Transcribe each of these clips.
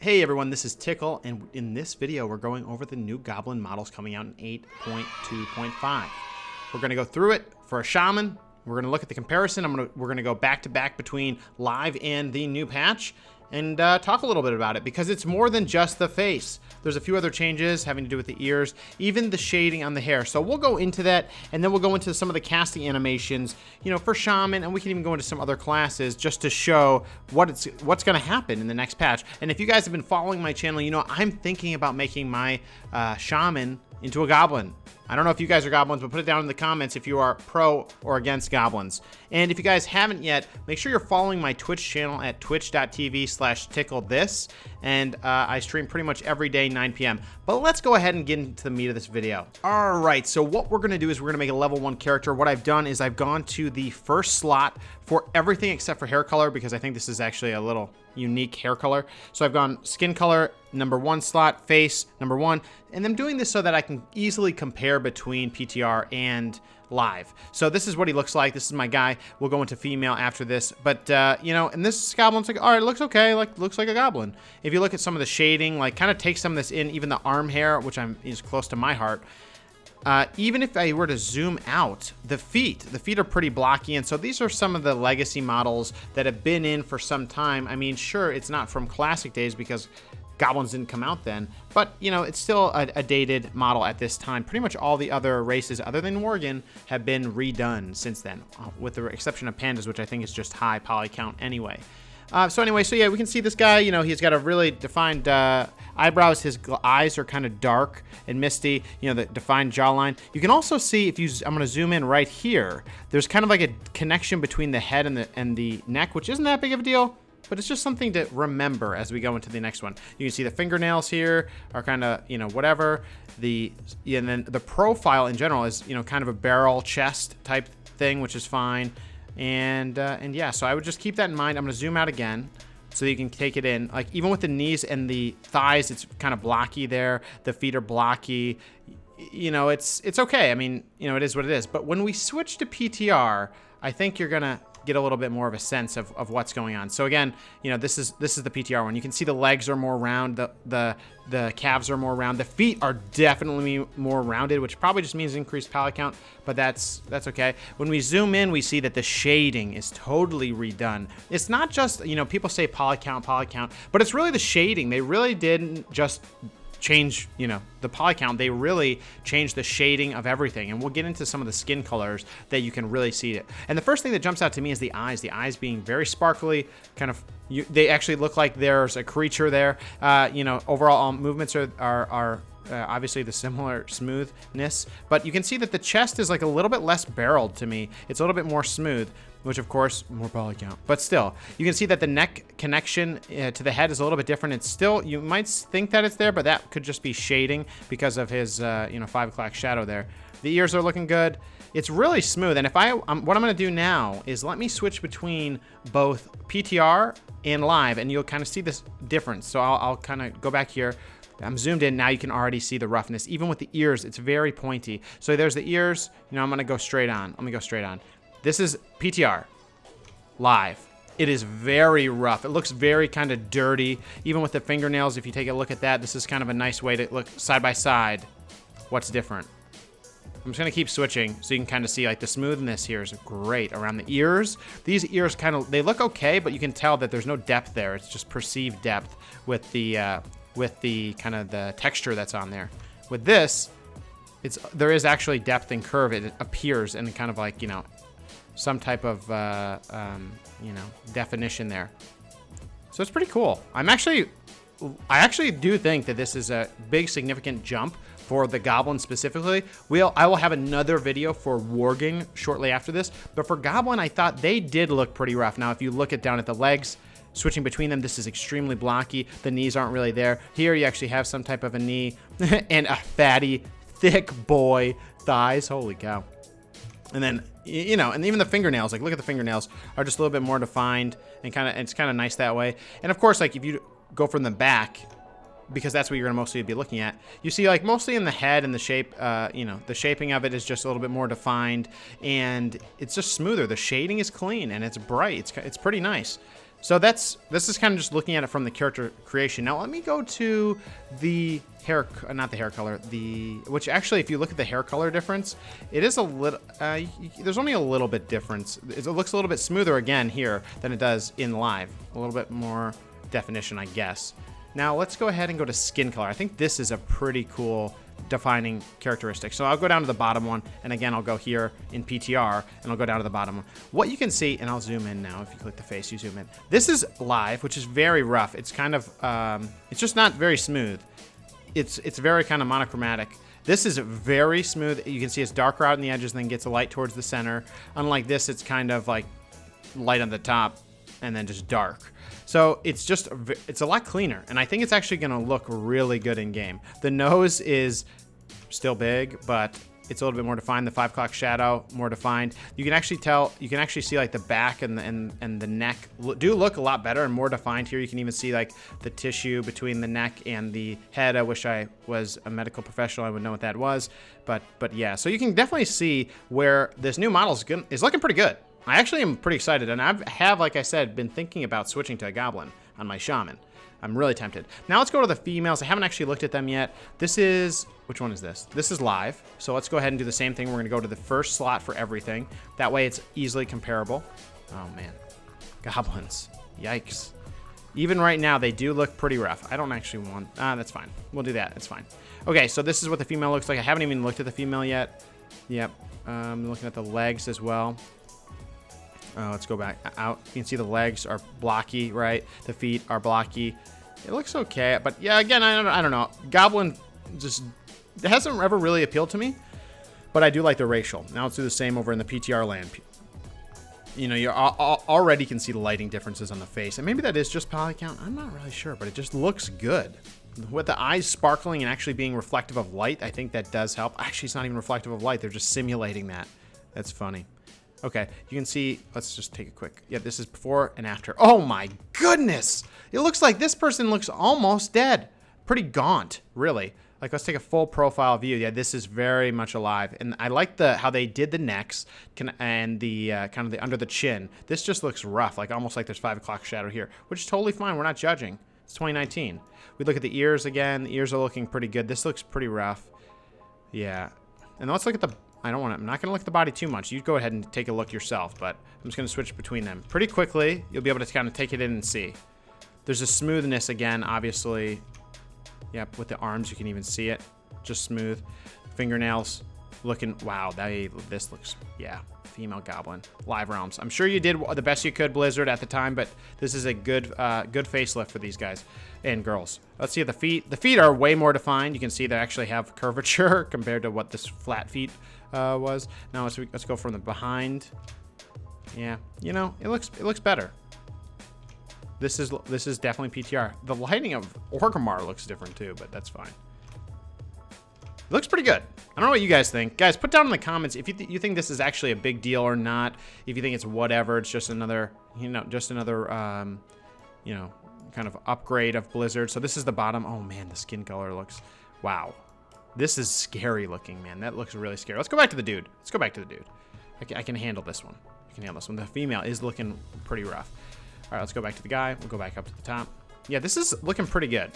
Hey everyone, this is Tiqqle, and in this video we're going over the new Goblin models coming out in 8.2.5. We're going to go through it for a shaman. We're going to look at the comparison. We're going to go back to back between live and the new patch and talk a little bit about it, because it's more than just the face. There's a few other changes having to do with the ears, even the shading on the hair. So we'll go into that, and then we'll go into some of the casting animations, you know, for shaman, and we can even go into some other classes just to show what's going to happen in the next patch. And if you guys have been following my channel, you know I'm thinking about making my shaman into a goblin. I don't know if you guys are goblins, but put it down in the comments if you are pro or against goblins. And if you guys haven't yet, make sure you're following my Twitch channel at twitch.tv/tiqqlethis. And I stream pretty much every day, 9 p.m. But let's go ahead and get into the meat of this video. All right, so what we're gonna do is we're gonna make a level 1 character. What I've done is I've gone to the first slot for everything except for hair color, because I think this is actually a little unique hair color. So I've gone skin color, #1 slot, face, #1, and I'm doing this so that I can easily compare between PTR and live. So this is what he looks like. This is my guy. We'll go into female after this, but you know, and this goblin's like, all right, it looks okay, like looks like a goblin. If you look at some of the shading, like kind of take some of this in, even the arm hair, which is close to my heart. Even if I were to zoom out, the feet are pretty blocky, and so these are some of the legacy models that have been in for some time. I mean, sure, it's not from classic days because goblins didn't come out then, but you know, it's still a dated model at this time. Pretty much all the other races other than Worgen have been redone since then, with the exception of pandas, which I think is just high poly count anyway. So yeah, we can see this guy, you know, he's got a really defined eyebrows. His eyes are kind of dark and misty, you know, the defined jawline. You can also see, I'm going to zoom in right here, there's kind of like a connection between the head and the neck, which isn't that big of a deal, but it's just something to remember as we go into the next one. You can see the fingernails here are kind of, you know, whatever. And then the profile in general is, you know, kind of a barrel chest type thing, which is fine. And yeah, so I would just keep that in mind. I'm gonna zoom out again so you can take it in. Like even with the knees and the thighs, it's kind of blocky there. The feet are blocky. You know, it's okay. I mean, you know, it is what it is. But when we switch to PTR, I think you're gonna get a little bit more of a sense of what's going on. So again, you know, this is the PTR one. You can see the legs are more round, the calves are more round, the feet are definitely more rounded, which probably just means increased poly count, but that's okay. When we zoom in, we see that the shading is totally redone. It's not just, you know, people say poly count, but it's really the shading. They really didn't just change, you know, the poly count. They really changed the shading of everything, and we'll get into some of the skin colors that you can really see it. And the first thing that jumps out to me is the eyes being very sparkly, kind of, they actually look like there's a creature there. You know, overall movements are obviously the similar smoothness, but you can see that the chest is like a little bit less barreled to me. It's a little bit more smooth, which of course, more poly count. But still, you can see that the neck connection to the head is a little bit different. It's still, you might think that it's there, but that could just be shading because of his, you know, 5 o'clock shadow there. The ears are looking good. It's really smooth. And if what I'm gonna do now is let me switch between both PTR and live, and you'll kind of see this difference. So I'll kind of go back here. I'm zoomed in. Now you can already see the roughness. Even with the ears, it's very pointy. So there's the ears. You know, I'm gonna go straight on. Let me go straight on. This is PTR, live. It is very rough. It looks very kind of dirty. Even with the fingernails, if you take a look at that, this is kind of a nice way to look side by side. What's different? I'm just gonna keep switching so you can kind of see like the smoothness here is great around the ears. These ears kind of, they look okay, but you can tell that there's no depth there. It's just perceived depth with the kind of the texture that's on there. With this, there is actually depth and curve. It appears in kind of like, you know, some type of, you know, definition there. So it's pretty cool. I actually do think that this is a big significant jump for the Goblin specifically. I will have another video for Worgen shortly after this, but for Goblin, I thought they did look pretty rough. Now, if you look down at the legs, switching between them, this is extremely blocky. The knees aren't really there. Here, you actually have some type of a knee and a fatty, thick boy thighs. Holy cow. And then, you know, and even the fingernails, like look at the fingernails, are just a little bit more defined, and it's kind of nice that way. And of course, like if you go from the back, because that's what you're gonna mostly be looking at, you see like mostly in the head and the shape, you know, the shaping of it is just a little bit more defined, and it's just smoother. The shading is clean and it's bright. It's pretty nice. So this is kind of just looking at it from the character creation. Now let me go to the hair, not the hair color, which actually, if you look at the hair color difference, it is a little, there's only a little bit difference. It looks a little bit smoother again here than it does in live. A little bit more definition, I guess. Now let's go ahead and go to skin color. I think this is a pretty cool defining characteristic. So I'll go down to the bottom one, and again, I'll go here in PTR, and I'll go down to the bottom one. What you can see, and I'll zoom in now. If you click the face, you zoom in. This is live, which is very rough. It's kind of, it's just not very smooth. It's very kind of monochromatic. This is very smooth. You can see it's darker out in the edges, and then gets a light towards the center. Unlike this, it's kind of like light on the top, and then just dark. So it's just, it's a lot cleaner, and I think it's actually going to look really good in game. The nose is still big, but it's a little bit more defined. The 5 o'clock shadow, more defined. You can actually tell, you can actually see like the back and the neck do look a lot better and more defined here. You can even see like the tissue between the neck and the head. I wish I was a medical professional. I would know what that was, but yeah. So you can definitely see where this new model is looking pretty good. I actually am pretty excited, and I have, like I said, been thinking about switching to a Goblin on my Shaman. I'm really tempted. Now let's go to the females. I haven't actually looked at them yet. This is, which one is this? This is live. So let's go ahead and do the same thing. We're gonna go to the first slot for everything. That way it's easily comparable. Oh man, Goblins, yikes. Even right now, they do look pretty rough. I don't actually want, that's fine. We'll do that, it's fine. Okay, so this is what the female looks like. I haven't even looked at the female yet. Yep, I'm looking at the legs as well. Let's go back out. You can see the legs are blocky, right? The feet are blocky. It looks okay, but yeah, again, I don't know. Goblin just hasn't ever really appealed to me, but I do like the racial. Now let's do the same over in the PTR land. You know, you already can see the lighting differences on the face, and maybe that is just poly count. I'm not really sure, but it just looks good. With the eyes sparkling and actually being reflective of light, I think that does help. Actually, it's not even reflective of light. They're just simulating that. That's funny. Okay, you can see, let's just take a quick, yeah, this is before and after. Oh my goodness! It looks like this person looks almost dead. Pretty gaunt, really. Like, let's take a full profile view. Yeah, this is very much alive. And I like how they did the necks and the kind of the under the chin. This just looks rough, like almost like there's 5 o'clock shadow here, which is totally fine. We're not judging. It's 2019. We look at the ears again. The ears are looking pretty good. This looks pretty rough. Yeah. And let's look at the, I'm not going to look at the body too much. You go ahead and take a look yourself, but I'm just going to switch between them. Pretty quickly, you'll be able to kind of take it in and see. There's a smoothness again, obviously. Yep, with the arms, you can even see it. Just smooth. Fingernails looking, wow, this looks, yeah, female Goblin. Live Realms. I'm sure you did the best you could, Blizzard, at the time, but this is a good facelift for these guys and girls. Let's see the feet. The feet are way more defined. You can see they actually have curvature compared to what this flat feet was. Now let's go from the behind. Yeah, you know, it looks better. This is definitely PTR. The lighting of Orgrimmar looks different too, but that's fine. It looks pretty good. I don't know what you guys think. Guys, put down in the comments if you think this is actually a big deal or not. If you think it's whatever, it's just another, you know, you know, kind of upgrade of Blizzard. So this is the bottom. Oh man, the skin color looks, wow. This is scary looking, man. That looks really scary. Let's go back to the dude. Let's go back to the dude. I can handle this one. I can handle this one. The female is looking pretty rough. All right, let's go back to the guy. We'll go back up to the top. Yeah, this is looking pretty good.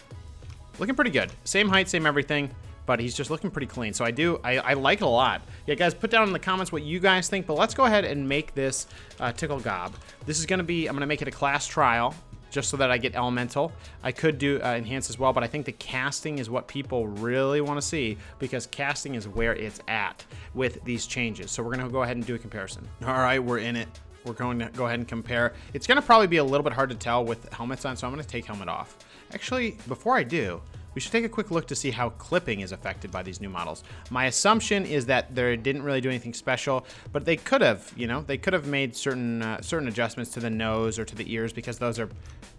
Looking pretty good. Same height, same everything, but he's just looking pretty clean. So I like it a lot. Yeah, guys, put down in the comments what you guys think, but let's go ahead and make this Tiqqle Gob. This is gonna be, I'm gonna make it a class trial just so that I get elemental. I could do enhance as well, but I think the casting is what people really wanna see because casting is where it's at with these changes. So we're gonna go ahead and do a comparison. All right, we're in it. We're going to go ahead and compare. It's going to probably be a little bit hard to tell with helmets on, so I'm going to take helmet off. Actually, before I do, we should take a quick look to see how clipping is affected by these new models. My assumption is that they didn't really do anything special, but they could have, you know, they could have made certain adjustments to the nose or to the ears because those are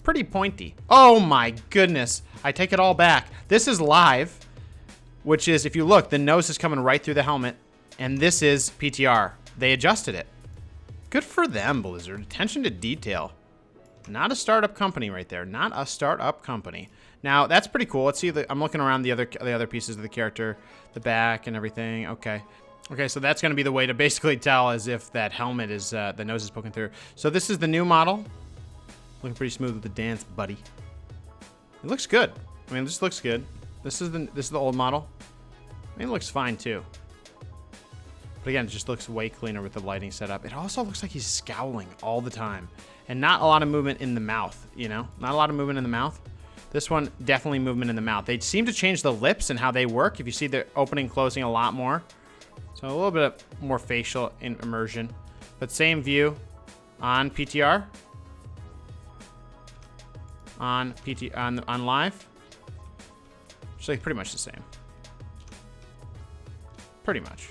pretty pointy. Oh my goodness. I take it all back. This is live, which is, if you look, the nose is coming right through the helmet, and this is PTR. They adjusted it. Good for them, Blizzard. Attention to detail. Not a startup company right there. Not a startup company. Now, that's pretty cool. Let's see. I'm looking around the other pieces of the character, the back and everything. Okay. Okay, so that's going to be the way to basically tell as if that helmet is, the nose is poking through. So this is the new model. Looking pretty smooth with the dance, buddy. It looks good. I mean, this looks good. This is the old model. I mean, it looks fine too. But again, it just looks way cleaner with the lighting setup. It also looks like he's scowling all the time. And not a lot of movement in the mouth, you know? Not a lot of movement in the mouth. This one, definitely movement in the mouth. They seem to change the lips and how they work. If you see they're opening, closing a lot more. So a little bit of more facial immersion. But same view on PTR. On live. It's like pretty much the same. Pretty much.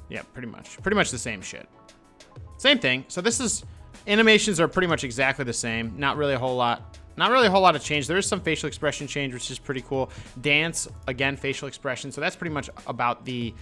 Yeah, pretty much. Pretty much the same shit. Same thing. So this is... Animations are pretty much exactly the same. Not really a whole lot. Not really a whole lot of change. There is some facial expression change, which is pretty cool. Dance, again, facial expression. So that's pretty much about the,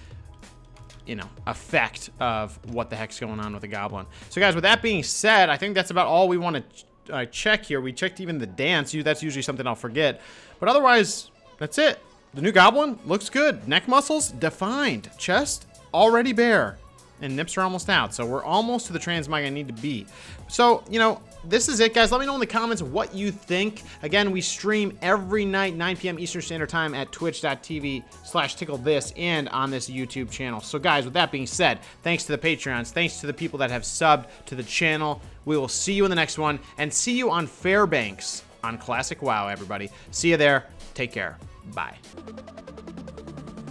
you know, effect of what the heck's going on with the Goblin. So guys, with that being said, I think that's about all we want to check here. We checked even the dance. That's usually something I'll forget. But otherwise, that's it. The new Goblin looks good. Neck muscles defined. Chest already bare. And nips are almost out. So we're almost to the transmog I need to be. So, you know, this is it, guys. Let me know in the comments what you think. Again, we stream every night, 9 p.m. Eastern Standard Time at twitch.tv/TiqqleThis and on this YouTube channel. So, guys, with that being said, thanks to the Patreons. Thanks to the people that have subbed to the channel. We will see you in the next one. And see you on Fairbanks on Classic WoW, everybody. See you there. Take care. Bye.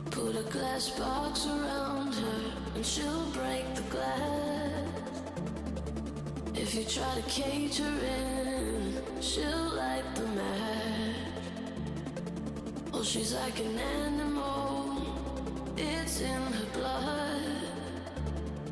Put a glass box around her and she'll break the glass. If you try to cage her in, she'll light the match. Oh, she's like an animal, it's in her blood.